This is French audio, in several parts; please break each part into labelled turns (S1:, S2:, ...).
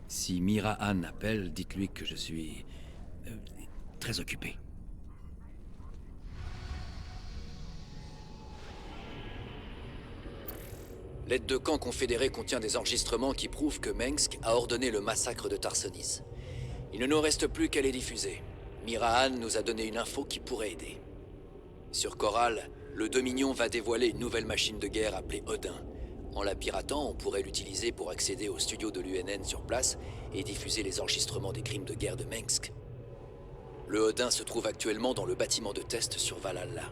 S1: Si Mira-Han appelle, dites-lui que je suis... très occupé. L'aide de camp confédérée contient des enregistrements qui prouvent que Mengsk a ordonné le massacre de Tarsonis. Il ne nous reste plus qu'à les diffuser. Mira-Han nous a donné une info qui pourrait aider. Sur Coral, le Dominion va dévoiler une nouvelle machine de guerre appelée Odin. En la piratant, on pourrait l'utiliser pour accéder au studio de l'UNN sur place et diffuser les enregistrements des crimes de guerre de Mengsk. Le Odin se trouve actuellement dans le bâtiment de test sur Valhalla.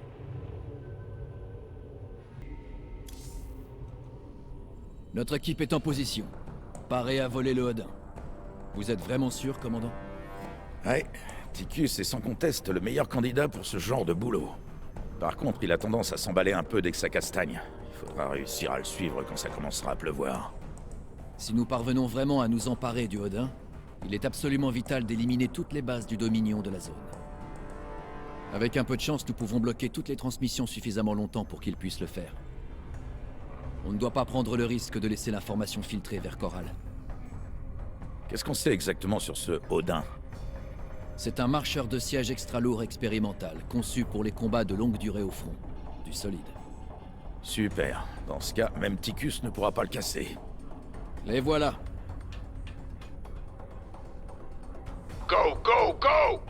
S1: Notre équipe est en position. Parée à voler le Odin. Vous êtes vraiment sûr, commandant?
S2: Ouais, Ticus est sans conteste le meilleur candidat pour ce genre de boulot. Par contre, il a tendance à s'emballer un peu dès que ça castagne. Il faudra réussir à le suivre quand ça commencera à pleuvoir.
S1: Si nous parvenons vraiment à nous emparer du Odin, il est absolument vital d'éliminer toutes les bases du Dominion de la zone. Avec un peu de chance, nous pouvons bloquer toutes les transmissions suffisamment longtemps pour qu'ils puissent le faire. On ne doit pas prendre le risque de laisser l'information filtrer vers Coral.
S2: Qu'est-ce qu'on sait exactement sur ce Odin?
S1: C'est un marcheur de siège extra-lourd expérimental, conçu pour les combats de longue durée au front. Du solide.
S2: Super. Dans ce cas, même Ticus ne pourra pas le casser.
S1: Les voilà.
S3: Go, go, go!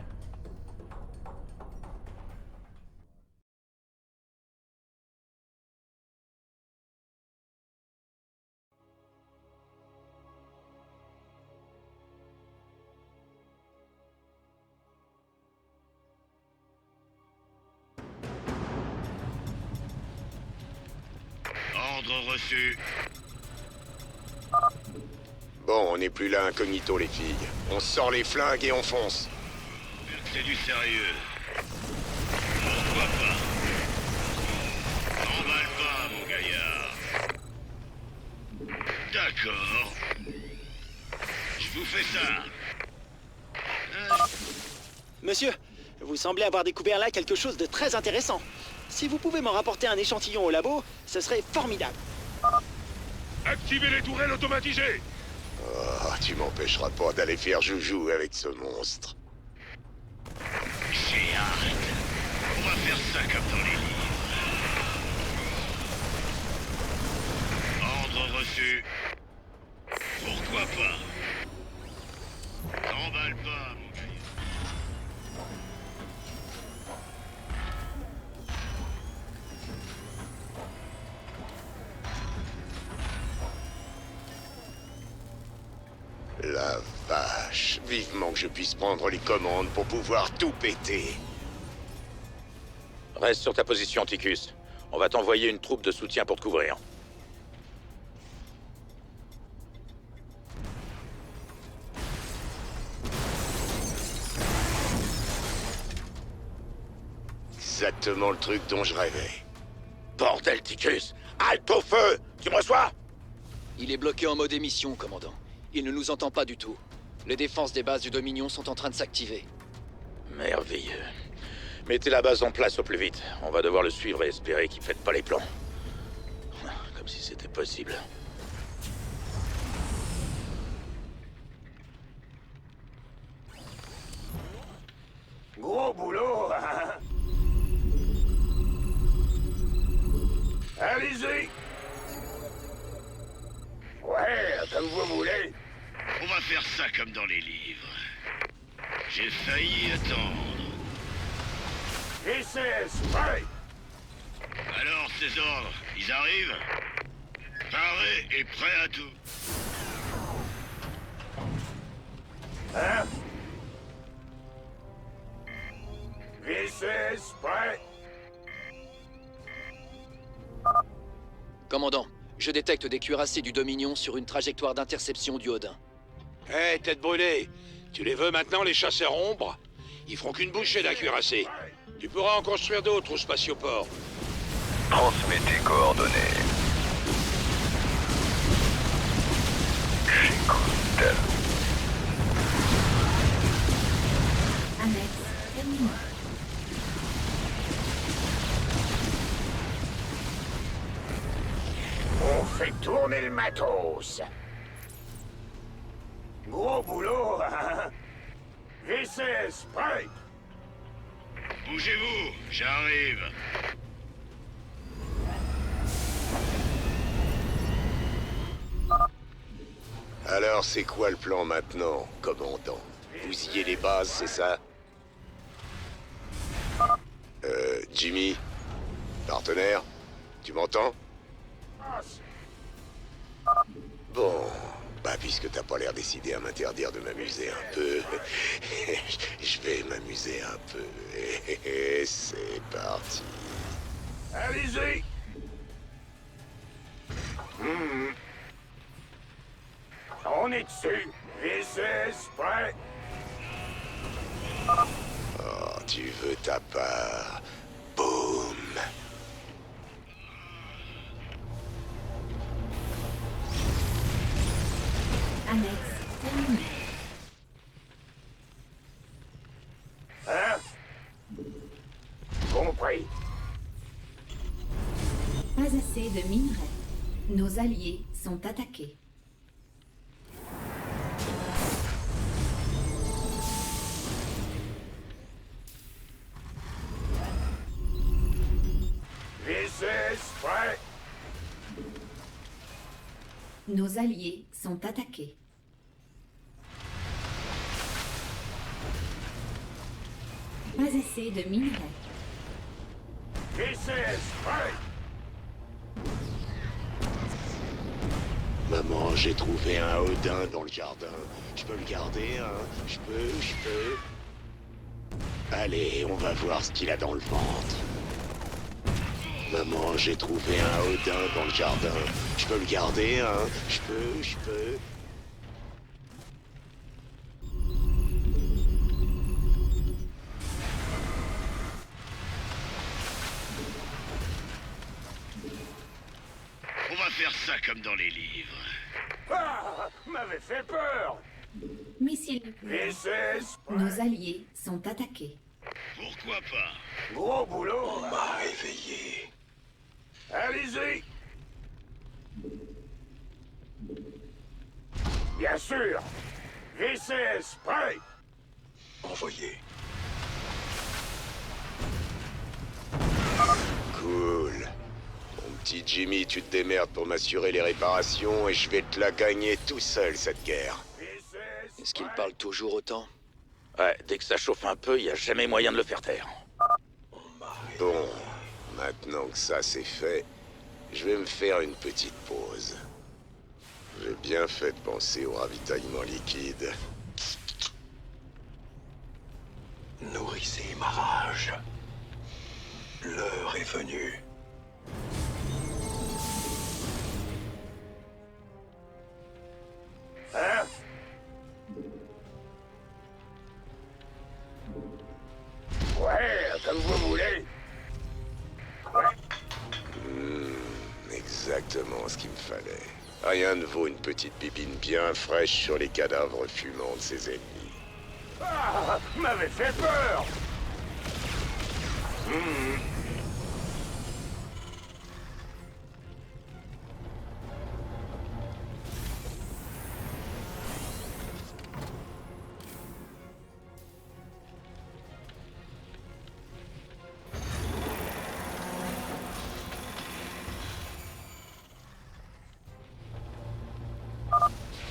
S4: Ordre reçu.
S3: Bon, on n'est plus là incognito, les filles. On sort les flingues et on fonce.
S4: C'est du sérieux. Pourquoi pas? N'emballe pas, mon gaillard. D'accord. Je vous fais ça.
S5: Monsieur, vous semblez avoir découvert là quelque chose de très intéressant. Si vous pouvez m'en rapporter un échantillon au labo, ce serait formidable.
S3: Activez les tourelles automatisées! Oh, tu m'empêcheras pas d'aller faire joujou avec ce monstre.
S4: J'ai hâte. On va faire ça comme dans les livres. Ordre reçu. Pourquoi pas? N'emballe pas, mon gaillard.
S3: La vache, vivement que je puisse prendre les commandes pour pouvoir tout péter.
S2: Reste sur ta position, Ticus. On va t'envoyer une troupe de soutien pour te couvrir.
S3: Exactement le truc dont je rêvais.
S2: Bordel, Ticus! Halte au feu! Tu me reçois?
S1: Il est bloqué en mode émission, commandant. Il ne nous entend pas du tout. Les défenses des bases du Dominion sont en train de s'activer.
S2: Merveilleux. Mettez la base en place au plus vite. On va devoir le suivre et espérer qu'il ne pète pas les plombs. Comme si c'était possible.
S3: Gros boulot, hein? Allez-y! Ouais, comme vous voulez.
S4: On va faire ça comme dans les livres. J'ai failli attendre.
S3: SS, ouais!
S4: Alors, ces ordres, ils arrivent? Paré et prêt à tout.
S3: Hein? SS, prêt!
S1: Commandant, je détecte des cuirassés du Dominion sur une trajectoire d'interception du Odin.
S6: Hé, tête brûlée, tu les veux maintenant, les chasseurs ombres? Ils feront qu'une bouchée d'un cuirassé. Tu pourras en construire d'autres au spatioport.
S7: Transmettez coordonnées. J'écoute.
S8: Annexe terminée.
S3: On fait tourner le matos. Gros boulot, hein? VCS, prêt!
S4: Bougez-vous, j'arrive.
S3: Alors, c'est quoi le plan maintenant, commandant? Bousiller les bases, c'est ça? Jimmy? Partenaire? Tu m'entends? Bon, bah puisque t'as pas l'air décidé à m'interdire de m'amuser un peu, je vais m'amuser un peu. Et c'est parti. Allez-y! On est dessus. VCS, prêt? Oh, tu veux ta part. Boum!
S8: Annexe terminée.
S3: Hein? Compris.
S8: Pas assez de minerais. Nos alliés sont attaqués.
S3: VCS, prêt?
S8: Nos alliés sont attaqués. Pas assez de minerais.
S3: VCS, prêt? Maman, j'ai trouvé un Odin dans le jardin. Je peux le garder, hein? Je peux. Allez, on va voir ce qu'il a dans le ventre. Maman, j'ai trouvé un Odin dans le jardin. Je peux le garder, hein? Je peux.
S4: On va faire ça comme dans les livres.
S3: Ah! M'avait fait peur!
S8: Missiles nucléaires.
S3: VCS,
S8: Nos alliés sont attaqués.
S4: Pourquoi pas?
S3: gros boulot! On m'a réveillé. Allez-y! Bien sûr! VCS, prêt! Envoyé. Cool. Mon petit Jimmy, tu te démerdes pour m'assurer les réparations et je vais te la gagner tout seul, cette guerre.
S1: Est-ce qu'il parle toujours autant?
S2: Ouais, dès que ça chauffe un peu, y a jamais moyen de le faire taire.
S3: Bon, maintenant que ça c'est fait, je vais me faire une petite pause. J'ai bien fait de penser au ravitaillement liquide. Nourrissez ma rage. L'heure est venue. Hein? Ouais, comme vous voulez. Exactement ce qu'il me fallait. Rien ne vaut une petite pipine bien fraîche sur les cadavres fumants de ses ennemis. Ah, m'avait fait peur.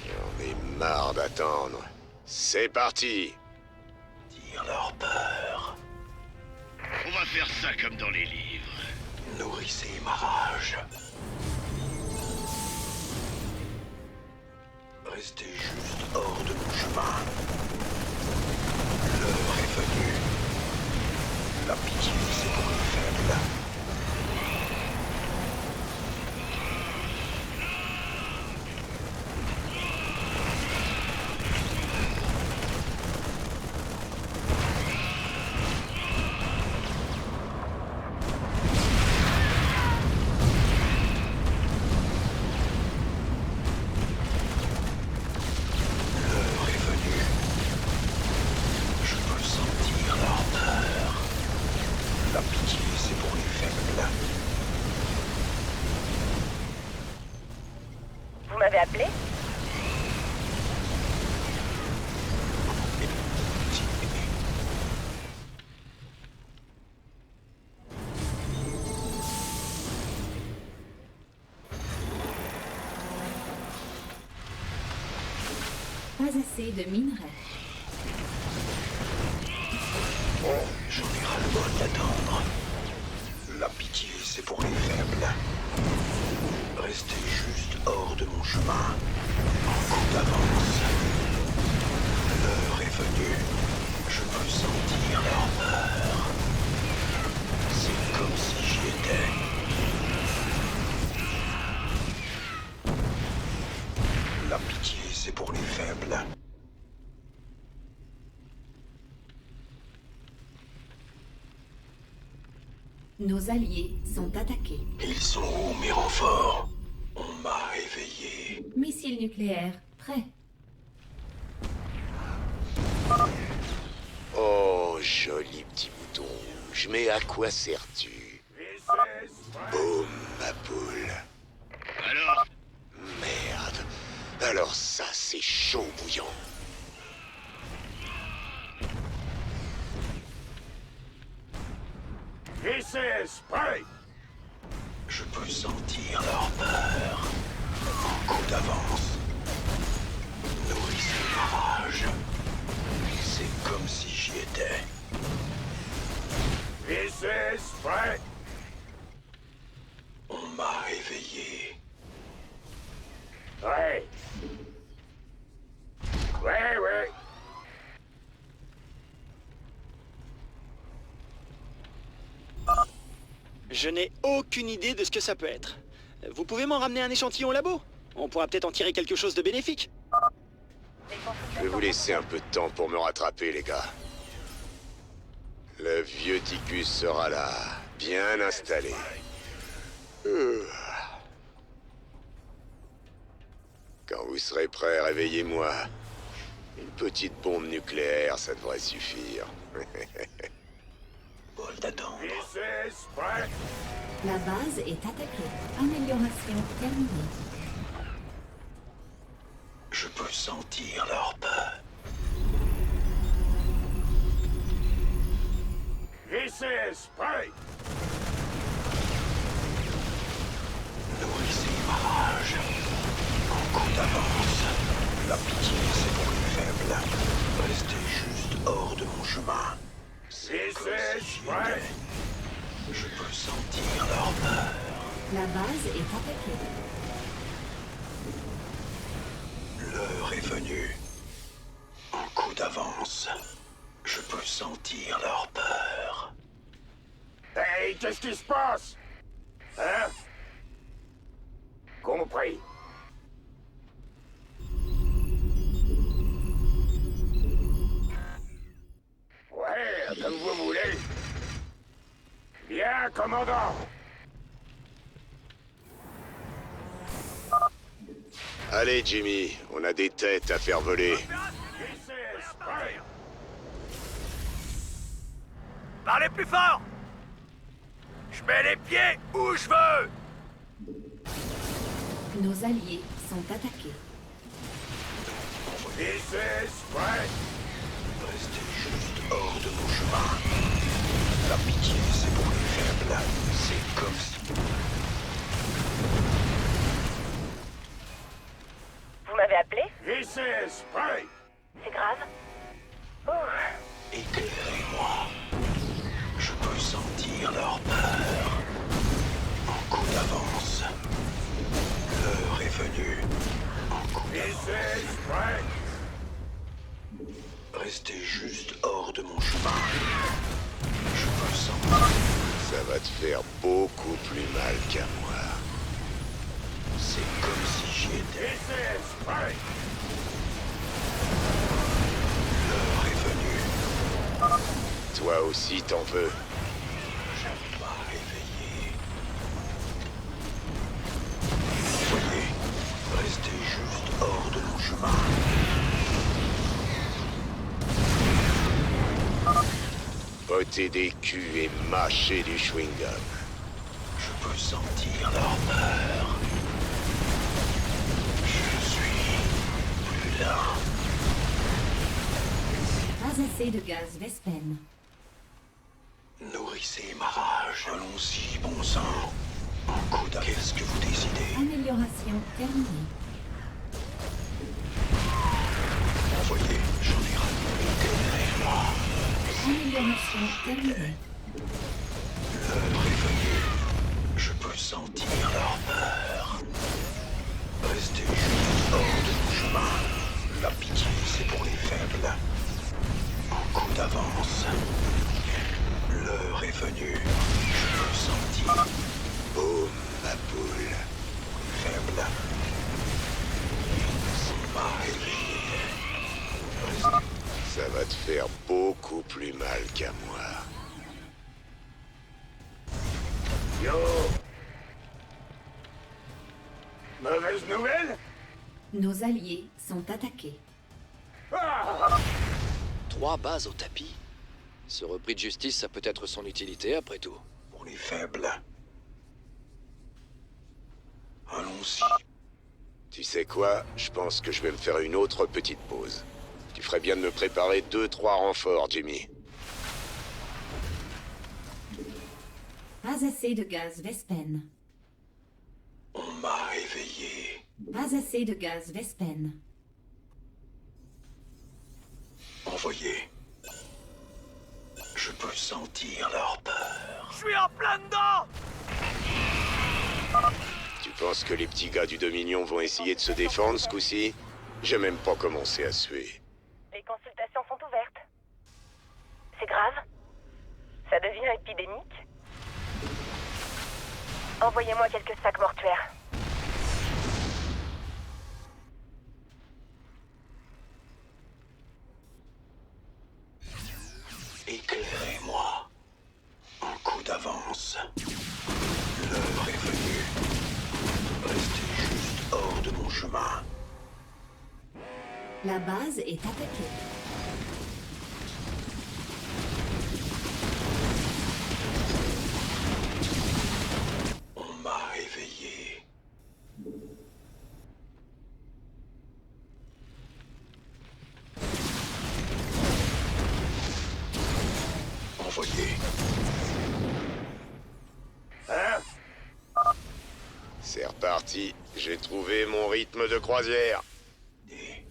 S3: J'en ai marre d'attendre. C'est parti. Dire leur peur.
S4: On va faire ça comme dans les livres.
S3: Nourrissez ma rage. Restez juste hors de mon chemin. L'heure est venue. La pitié, c'est pour les faibles. L'heure est venue. Je peux sentir leur peur. La pitié, c'est pour les faibles.
S8: Pas assez de minerais.
S7: J'en ai ras-le-bol d'attendre. La pitié, c'est pour les faibles. Restez juste hors de mon chemin. En coup d'avance. L'heure est venue. Je peux sentir leur peur. C'est comme si j'y étais. La pitié, c'est pour les faibles.
S8: Nos alliés sont attaqués.
S7: Ils sont où, mes renforts? On m'a réveillé.
S8: Missile nucléaire prêt.
S3: Oh, joli petit bouton rouge, mais à quoi sers-tu? Boum, ma poule.
S4: Alors,
S3: Merde. Alors ça, c'est chaud bouillant.
S7: Je peux sentir leur peur. En coup d'avance. Nourrissez ma rage. C'est comme si j'y étais. On m'a réveillé.
S5: Je n'ai aucune idée de ce que ça peut être. Vous pouvez m'en ramener un échantillon au labo? On pourra peut-être en tirer quelque chose de bénéfique.
S3: Je vais vous laisser un peu de temps pour me rattraper, les gars. Le vieux Ticus sera là, bien installé. Quand vous serez prêts, réveillez-moi. Une petite bombe nucléaire, ça devrait suffire.
S7: Bol d'attendre.
S8: La base est attaquée. Amélioration terminée.
S7: Je peux sentir leur peur. Nourrissez ma rage. En coup d'avance. La pitié, c'est pour les faibles. Restez juste hors de mon chemin. C'est comme si j'y étais. Je peux sentir leur peur.
S8: La base est attaquée.
S7: L'heure est venue. En coup d'avance. Je peux sentir leur peur.
S9: Hey, qu'est-ce qui se passe? Hein? Compris. Ouais, comme vous voulez. Bien, commandant.
S3: Allez, Jimmy, on a des têtes à faire voler.
S9: Parlez plus fort! Je mets les pieds où je veux!
S8: Nos alliés sont attaqués.
S7: Restez juste hors de mon chemin. La pitié, c'est pour les faibles. C'est comme si...
S10: Vous m'avez appelé?
S9: Spray!
S10: C'est grave?
S7: Éclairez-moi. Je peux sentir leur peur. En coup d'avance. L'heure est venue. En coup d'avance. Restez juste hors de mon chemin. Je peux sentir...
S3: Ça va te faire beaucoup plus mal qu'à moi.
S7: C'est comme si j'y étais. L'heure est venue.
S3: Toi aussi t'en veux.
S7: Je dois réveiller. Voyez, restez juste hors de mon chemin.
S3: Botter des culs et mâcher du chewing-gum.
S7: Je peux sentir leur peur. Je suis plus là.
S8: Pas assez de gaz Vespen.
S7: Nourrissez ma rage. Allons-y, bon sang. En coup d'arrêt, qu'est-ce que vous décidez?
S8: Amélioration terminée. Mission terminée.
S7: L'heure est venue. Je peux sentir leur peur. Restez juste hors de mon chemin. La pitié, c'est pour les faibles. Un coup d'avance. L'heure est venue. Je peux sentir.
S3: Boum, ma poule.
S7: Faible. On m'a réveillé.
S3: Ça va te faire beaucoup plus mal qu'à moi.
S9: Yo! Mauvaise nouvelle?
S8: Nos alliés sont attaqués.
S1: 3 bases au tapis? Ce repris de justice a peut-être son utilité après tout.
S7: Pour les faibles. Allons-y.
S3: Tu sais quoi? Je pense que je vais me faire une autre petite pause. Tu ferais bien de me préparer 2-3 renforts, Jimmy.
S8: Pas assez de gaz Vespen.
S7: On m'a réveillé.
S8: Pas assez de gaz Vespen.
S7: Envoyé. Je peux sentir leur peur.
S9: Je suis en plein dedans!
S3: Tu penses que les petits gars du Dominion vont essayer de se défendre ce coup-ci? J'ai même pas commencé à suer.
S10: Les consultations sont ouvertes. C'est grave? Ça devient épidémique? Envoyez-moi quelques sacs mortuaires.
S7: Éclairez-moi. Un coup d'avance. L'heure est venue. Restez juste hors de mon chemin.
S8: La base est attaquée.
S7: On m'a réveillé. Envoyé.
S9: Hein?
S3: C'est reparti. J'ai trouvé mon rythme de croisière.
S7: Et...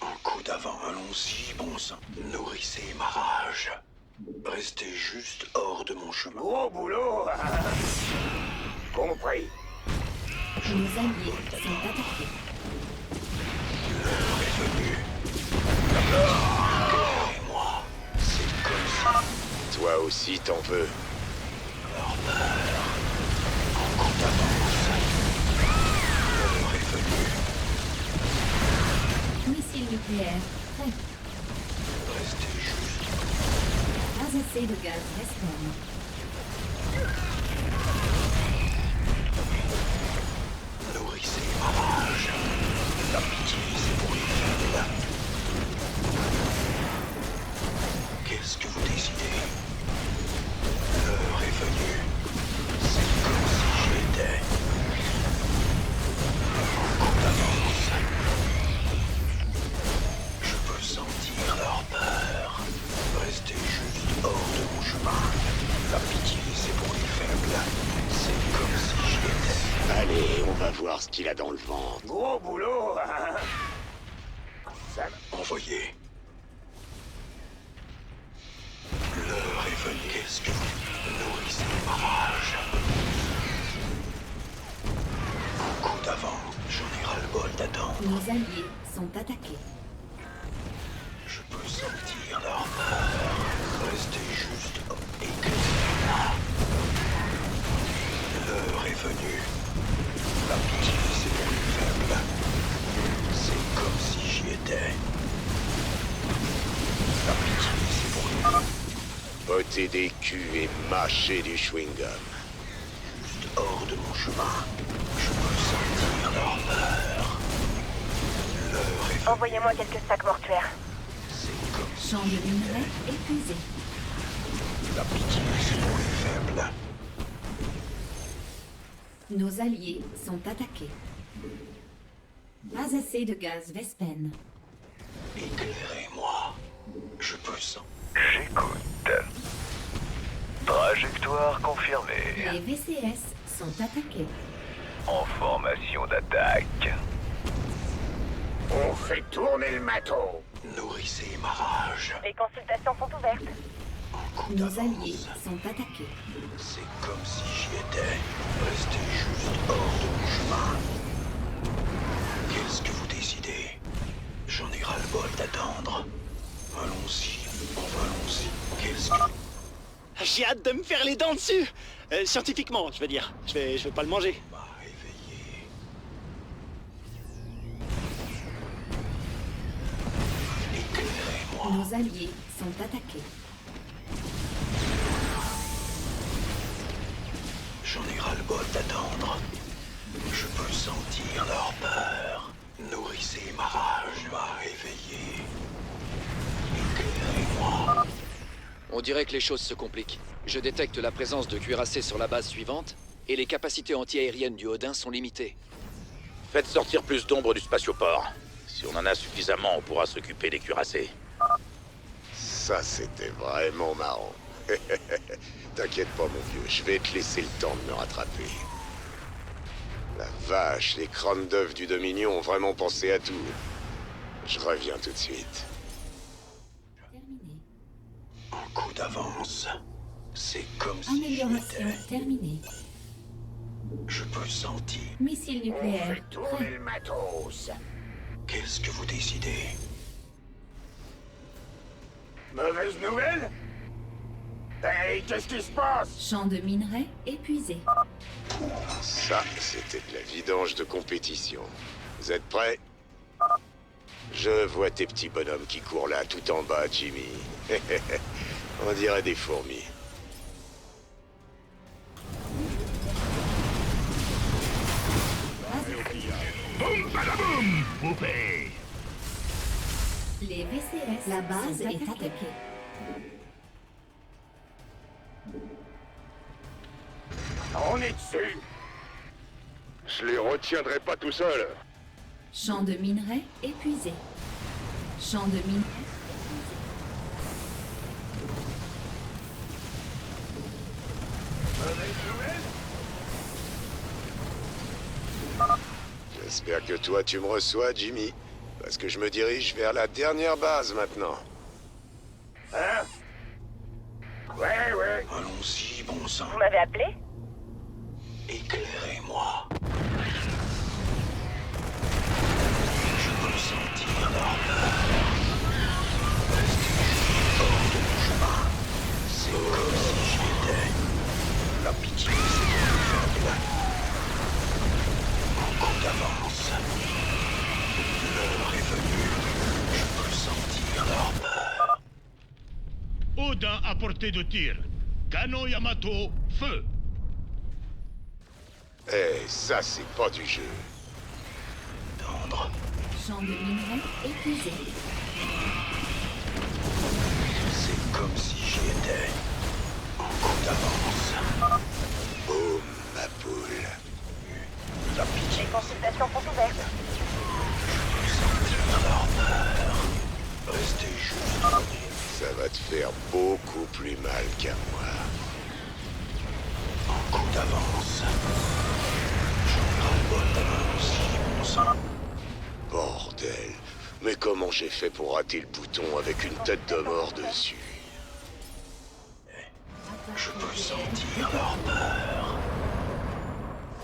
S7: Un coup d'avant, allons-y, bon sang. Nourrissez ma rage. Restez juste hors de mon chemin.
S9: Gros boulot! Compris.
S8: Nos alliés sont attaqués.
S7: L'heure est venue. Éclairez-moi. C'est comme ça.
S3: Toi aussi t'en veux.
S7: Leur peur. Un coup d'avance. L'heure est venue.
S8: Missile nucléaire prêt.
S7: Restez juste.
S8: Pas assez de gaz Vespen.
S7: Nourrissez ma rage. La pitié, c'est pour les faibles. Qu'est-ce que vous décidez? L'heure est venue. C'est comme si j'y étais. Un coup d'avance. Je peux sentir leur peur. Restez juste hors de mon chemin. La pitié, c'est pour les faibles. C'est comme si j'y étais.
S3: Allez, on va voir ce qu'il a dans le ventre.
S9: Gros boulot! Ça
S7: Envoyé. L'heure est venue. Qu'est-ce que vous nourrissez ma rage? Un coup d'avant, j'en ai ras-le-bol d'attendre.
S8: Nos alliés sont attaqués.
S7: Je peux sentir leur peur. Restez juste éclairez-moi. L'heure est venue. La pitié, c'est pour les faibles. C'est comme si j'y étais. La pitié, c'est pour les...
S3: Botter des culs et mâcher du chewing-gum.
S7: Juste hors de mon chemin. Je peux sentir leur peur. L'heure est venue.
S10: Envoyez-moi quelques sacs mortuaires.
S7: C'est comme si
S8: Champ de minerai épuisé.
S7: la pitié, c'est pour les faibles.
S8: Nos alliés sont attaqués. Pas assez de gaz Vespen.
S7: Éclairez-moi. Je peux sentir.
S11: J'écoute. Trajectoire confirmée.
S8: Les VCS sont attaqués.
S11: En formation d'attaque.
S9: On fait tourner le matos.
S7: Nourrissez ma rage.
S10: Les consultations sont ouvertes.
S8: Nos alliés sont attaqués.
S7: C'est comme si j'y étais. Restez juste hors de mon chemin. Qu'est-ce que vous décidez? J'en ai ras-le-bol d'attendre. Allons-y, allons-y. Qu'est-ce que...
S5: J'ai hâte de me faire les dents dessus. Scientifiquement, je veux dire. Je vais pas le manger.
S7: m'a réveillé? Éclairez-moi.
S8: Nos alliés sont attaqués.
S7: J'en ai ras-le-bol d'attendre. Je peux sentir leur peur. Nourrissez ma rage, m'a réveillé. Éclairez-moi.
S1: On dirait que les choses se compliquent. Je détecte la présence de cuirassés sur la base suivante, et les capacités anti-aériennes du Odin sont limitées.
S2: Faites sortir plus d'ombre du spatioport. Si on en a suffisamment, on pourra s'occuper des cuirassés.
S3: Ça, c'était vraiment marrant. T'inquiète pas, mon vieux, je vais te laisser le temps de me rattraper. La vache, les crânes d'œufs du Dominion ont vraiment pensé à tout. Je reviens tout de suite.
S8: Terminé.
S7: Un coup d'avance. C'est comme si j'y
S8: Amélioration
S7: étais.
S8: terminée.
S7: Je peux sentir.
S8: Missile nucléaire prêt.
S9: le matos.
S7: Qu'est-ce que vous décidez?
S9: Mauvaise nouvelle? Hey, qu'est-ce qui se passe?
S8: Champ de minerais épuisé.
S3: Ça, c'était de la vidange de compétition. Vous êtes prêts? Je vois tes petits bonhommes qui courent là, tout en bas, Jimmy. On dirait des fourmis.
S9: Boum, badaboum, poupée.
S8: Les VCS. La base est attaquée.
S9: On est dessus.
S4: Je les retiendrai pas tout seul.
S8: Champ de minerais épuisé. Champ de minerais.
S9: Mauvaise nouvelle?
S3: J'espère que toi, tu me reçois, Jimmy. Parce que je me dirige vers la dernière base maintenant.
S9: Hein? Ouais.
S7: Allons-y, bon sang.
S10: Vous m'avez appelé?
S7: Éclairez-moi. Je peux sentir leur peur. Restez juste hors de mon chemin. C'est comme si j'y étais. La pitié, c'est pour les faibles. Un coup d'avance. L'heure est venue. Je peux sentir leur peur.
S4: Odin à portée de tir. Canon Yamato, feu.
S3: Eh, ça, c'est pas du jeu.
S7: Tendre.
S8: Champ de minerais épuisé.
S7: C'est comme si j'y étais. Un coup d'avance.
S3: Boum, ma poule.
S7: La pitié.
S10: Les consultations sont ouvertes.
S7: Sentir leur peur. Restez juste.
S3: Ça va te faire beaucoup plus mal qu'à moi.
S7: Un coup d'avance. J'en ai ras-le-bol d'avoir aussi, mon sang.
S3: Bordel. Mais comment j'ai fait pour rater le bouton avec une tête de mort dessus?
S7: Je peux sentir leur peur.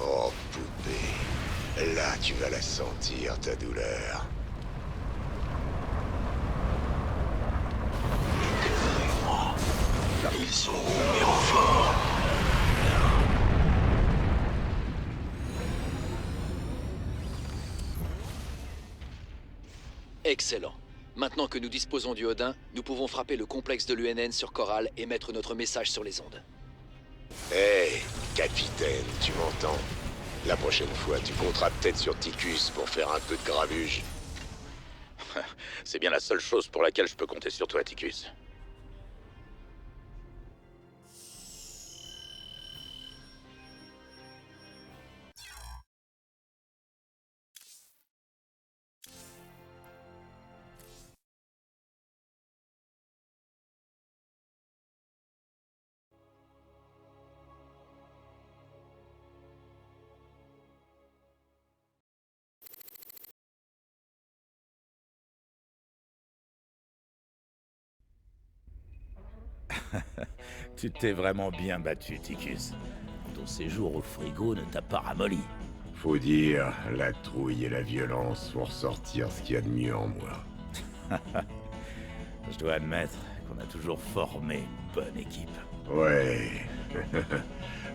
S3: Oh, poupée. Là, tu vas la sentir, ta douleur.
S7: Éclairez-moi. Ils sont où mes renforts?
S1: Excellent. Maintenant que nous disposons du Odin, nous pouvons frapper le complexe de l'UNN sur Coral et mettre notre message sur les ondes.
S3: Hé, capitaine, tu m'entends? La prochaine fois, tu compteras peut-être sur Ticus pour faire un peu de grabuge.
S2: C'est bien la seule chose pour laquelle je peux compter sur toi, Ticus. Tu t'es vraiment bien battu, Ticus. Ton séjour au frigo ne t'a pas ramolli.
S3: Faut dire, la trouille et la violence font ressortir ce qu'il y a de mieux en moi.
S2: Je dois admettre qu'on a toujours formé une bonne équipe.
S3: Ouais.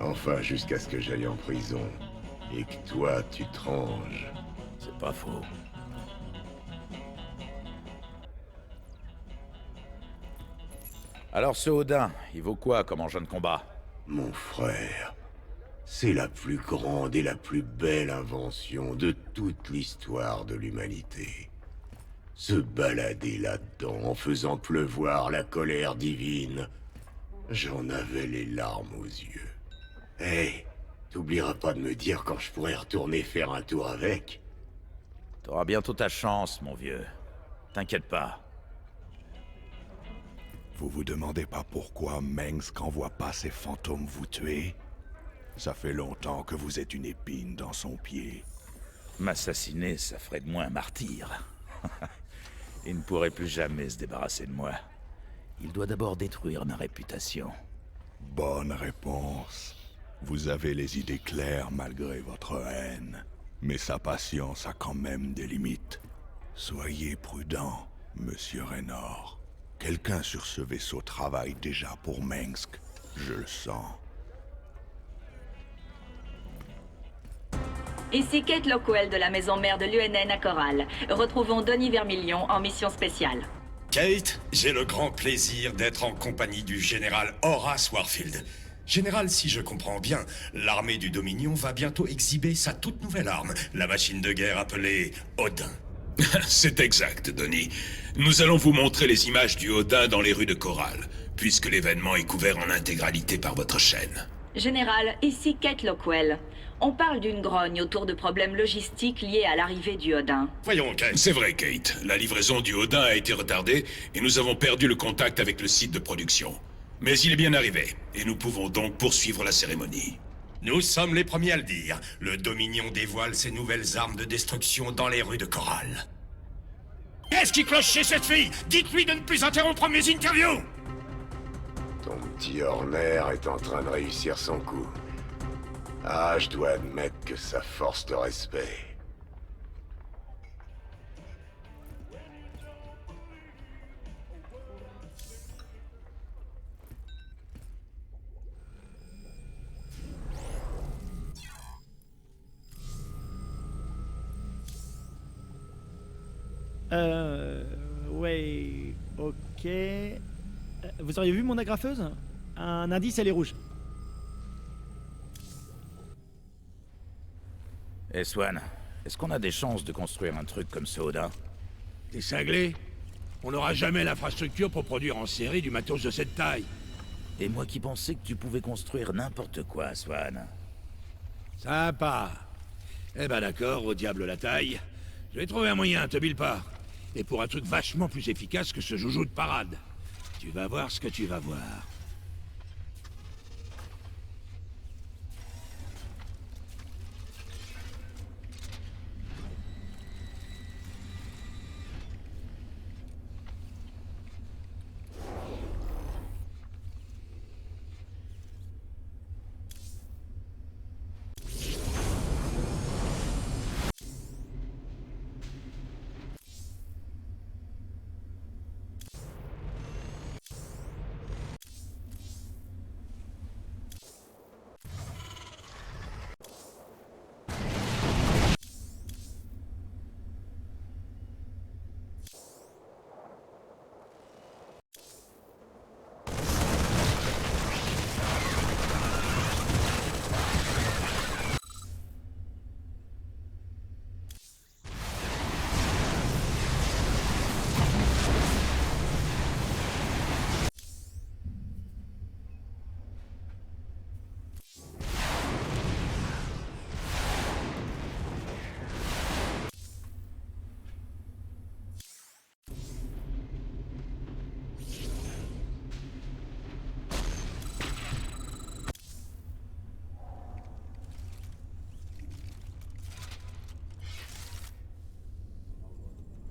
S3: Enfin, jusqu'à ce que j'aille en prison. Et que toi, tu te ranges.
S2: C'est pas faux. Alors ce Odin, il vaut quoi comme engin de combat?
S3: Mon frère, c'est la plus grande et la plus belle invention de toute l'histoire de l'humanité. Se balader là-dedans en faisant pleuvoir la colère divine, j'en avais les larmes aux yeux. Hé, t'oublieras pas de me dire quand je pourrais retourner faire un tour avec?
S2: T'auras bientôt ta chance, mon vieux. T'inquiète pas.
S7: Vous vous demandez pas pourquoi Mengsk envoie pas ses fantômes vous tuer? Ça fait longtemps que vous êtes une épine dans son pied.
S2: M'assassiner, ça ferait de moi un martyr. Il ne pourrait plus jamais se débarrasser de moi. Il doit d'abord détruire ma réputation.
S7: Bonne réponse. Vous avez les idées claires malgré votre haine. Mais sa patience a quand même des limites. Soyez prudent, Monsieur Raynor. Quelqu'un sur ce vaisseau travaille déjà pour Mengsk. Je le sens.
S12: Ici Kate Lockwell de la maison mère de l'UNN à Coral. Retrouvons Denis Vermilion en mission spéciale.
S13: Kate, j'ai le grand plaisir d'être en compagnie du général Horace Warfield. Général, si je comprends bien, l'armée du Dominion va bientôt exhiber sa toute nouvelle arme, la machine de guerre appelée Odin.
S14: C'est exact, Denis. Nous allons vous montrer les images du Odin dans les rues de Coral, puisque l'événement est couvert en intégralité par votre chaîne.
S12: Général, ici Kate Lockwell. On parle d'une grogne autour de problèmes logistiques liés à l'arrivée du Odin.
S13: Voyons, Kate.
S14: C'est vrai, Kate. La livraison du Odin a été retardée et nous avons perdu le contact avec le site de production. Mais il est bien arrivé, et nous pouvons donc poursuivre la cérémonie.
S13: Nous sommes les premiers à le dire. Le Dominion dévoile ses nouvelles armes de destruction dans les rues de Coral. Qu'est-ce qui cloche chez cette fille? Dites-lui de ne plus interrompre mes interviews!
S3: Ton petit Horner est en train de réussir son coup. Ah, je dois admettre que ça force le respect.
S5: Ouais, ok. Vous auriez vu mon agrafeuse? Un indice, elle est rouge.
S2: Eh Swan, est-ce qu'on a des chances de construire un truc comme ce Odin?
S6: T'es cinglé? On n'aura jamais l'infrastructure pour produire en série du matos de cette taille.
S2: Et moi qui pensais que tu pouvais construire n'importe quoi, Swan.
S6: Sympa. Eh ben d'accord, au diable la taille. Je vais trouver un moyen, te bile pas. Et pour un truc vachement plus efficace que ce joujou de parade. Tu vas voir ce que tu vas voir.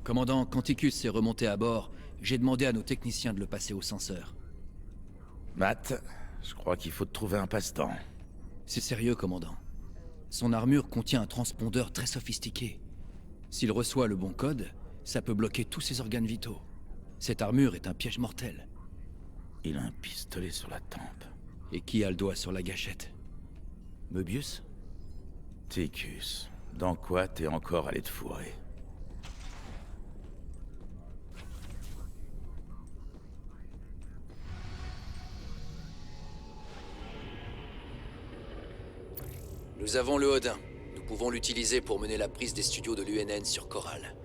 S1: Commandant, quand Ticus s'est remonté à bord, j'ai demandé à nos techniciens de le passer au censeur.
S2: Matt, je crois qu'il faut te trouver un passe-temps.
S1: C'est sérieux, commandant. Son armure contient un transpondeur très sophistiqué. S'il reçoit le bon code, ça peut bloquer tous ses organes vitaux. Cette armure est un piège mortel.
S2: Il a un pistolet sur la tempe.
S1: Et qui a le doigt sur la gâchette? Möbius?
S2: Ticus, dans quoi t'es encore allé te fourrer?
S1: Nous avons le Odin. Nous pouvons l'utiliser pour mener la prise des studios de l'UNN sur Corral.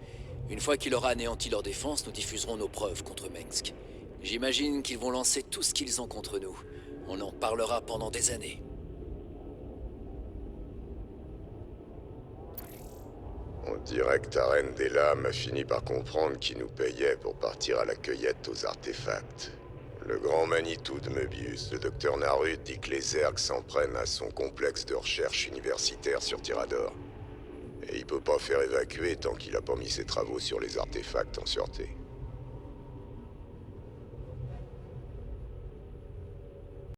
S1: Une fois qu'il aura anéanti leur défense, nous diffuserons nos preuves contre Mengsk. J'imagine qu'ils vont lancer tout ce qu'ils ont contre nous. On en parlera pendant des années.
S3: On dirait que ta reine des lames a fini par comprendre qui nous payait pour partir à la cueillette aux artefacts. Le grand Manitou de Möbius, le docteur Narut, dit que les Zergs s'en prennent à son complexe de recherche universitaire sur Tyrador. Et il peut pas faire évacuer tant qu'il a pas mis ses travaux sur les artefacts en sûreté.